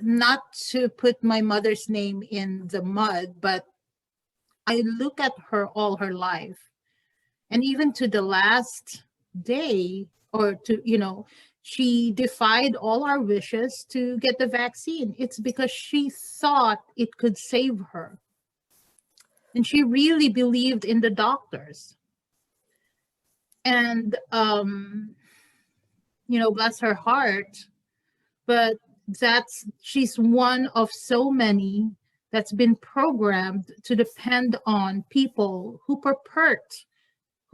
not to put my mother's name in the mud, but I look at her all her life. And even to the last day, or to, she defied all our wishes to get the vaccine. It's because she thought it could save her. And she really believed in the doctors. And, bless her heart. But she's one of so many that's been programmed to depend on people who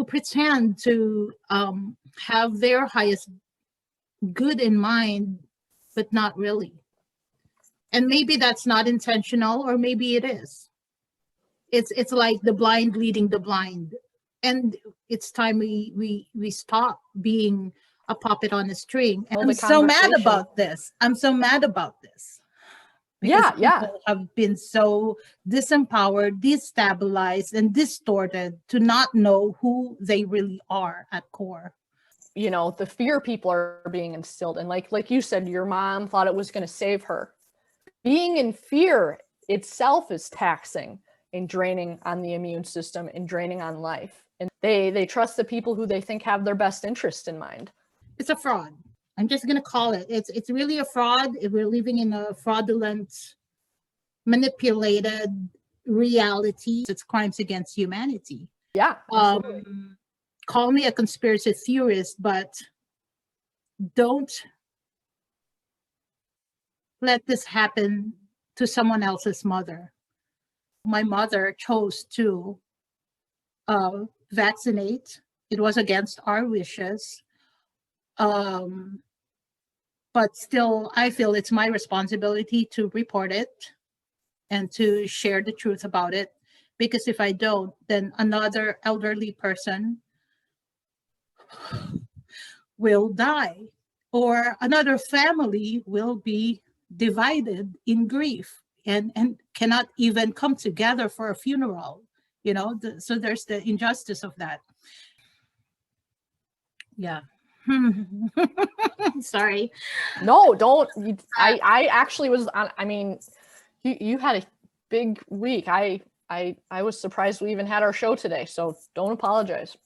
pretend to have their highest good in mind, but not really. And maybe that's not intentional, or maybe it is. It's like the blind leading the blind. And it's time we stop being a puppet on a string. And I'm so mad about this. Because people have been so disempowered, destabilized, and distorted to not know who they really are at core. The fear people are being instilled. And like you said, your mom thought it was going to save her. Being in fear itself is taxing and draining on the immune system and draining on life. And they trust the people who they think have their best interest in mind. It's a fraud. I'm just going to call it. It's really a fraud. We're living in a fraudulent, manipulated reality. It's crimes against humanity. Yeah. Call me a conspiracy theorist, but don't let this happen to someone else's mother. My mother chose to vaccinate. It was against our wishes. But still, I feel it's my responsibility to report it and to share the truth about it. Because if I don't, then another elderly person will die, or another family will be divided in grief and cannot even come together for a funeral. So there's the injustice of that. Yeah. Sorry. No, don't. I actually was on. I mean, you had a big week. I was surprised we even had our show today. So don't apologize.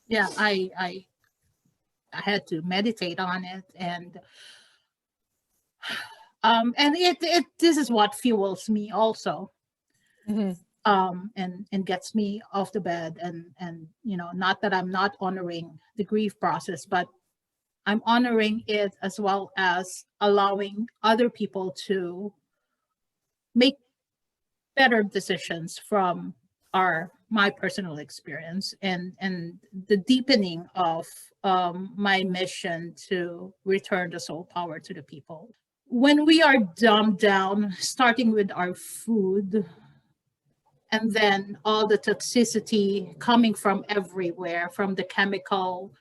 Yeah, I had to meditate on it, and this is what fuels me also. Mm-hmm. And gets me off the bed, and not that I'm not honoring the grief process, but I'm honoring it as well as allowing other people to make better decisions from my personal experience and the deepening of my mission to return the soul power to the people. When we are dumbed down, starting with our food, and then all the toxicity coming from everywhere, from the chemical,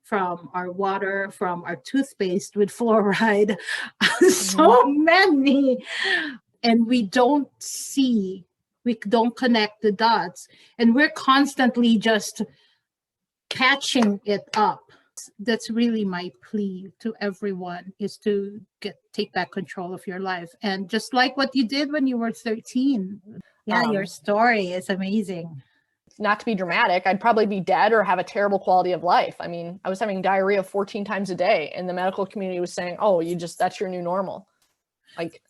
from our water, from our toothpaste with fluoride, so many. And we don't connect the dots. And we're constantly just catching it up. That's really my plea to everyone, is to take back control of your life. And just like what you did when you were 13. Yeah, your story is amazing. Not to be dramatic, I'd probably be dead or have a terrible quality of life. I mean, I was having diarrhea 14 times a day, and the medical community was saying, oh, that's your new normal. Like,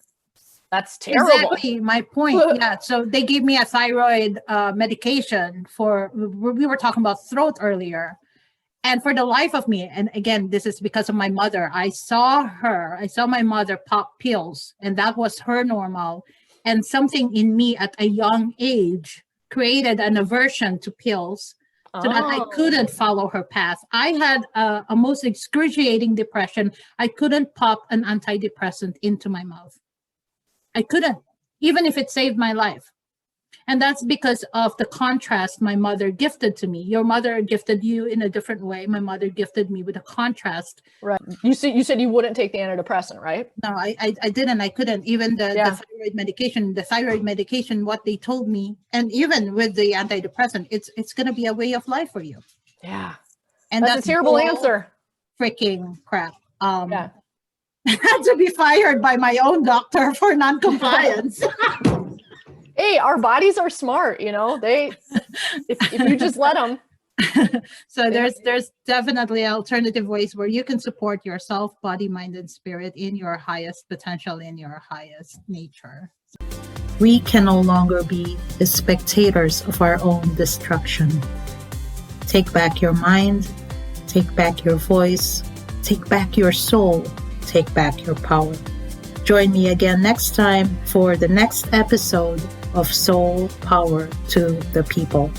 that's terrible. Exactly my point. Yeah. So they gave me a thyroid medication we were talking about throat earlier. And for the life of me, and again, this is because of my mother, I saw my mother pop pills, and that was her normal. And something in me at a young age created an aversion to pills so that I couldn't follow her path. I had a most excruciating depression. I couldn't pop an antidepressant into my mouth. I couldn't, even if it saved my life. And that's because of the contrast my mother gifted to me. Your mother gifted you in a different way. My mother gifted me with a contrast. Right. You said you wouldn't take the antidepressant, right? No, I didn't. I couldn't. Even the thyroid medication, what they told me, and even with the antidepressant, it's going to be a way of life for you. Yeah. And that's a terrible answer. Freaking crap. had to be fired by my own doctor for non-compliance. Hey, our bodies are smart, if you just let them. So there's definitely alternative ways where you can support yourself, body, mind, and spirit in your highest potential, in your highest nature. We can no longer be the spectators of our own destruction. Take back your mind, take back your voice, take back your soul, take back your power. Join me again next time for the next episode of Soul Power to the People.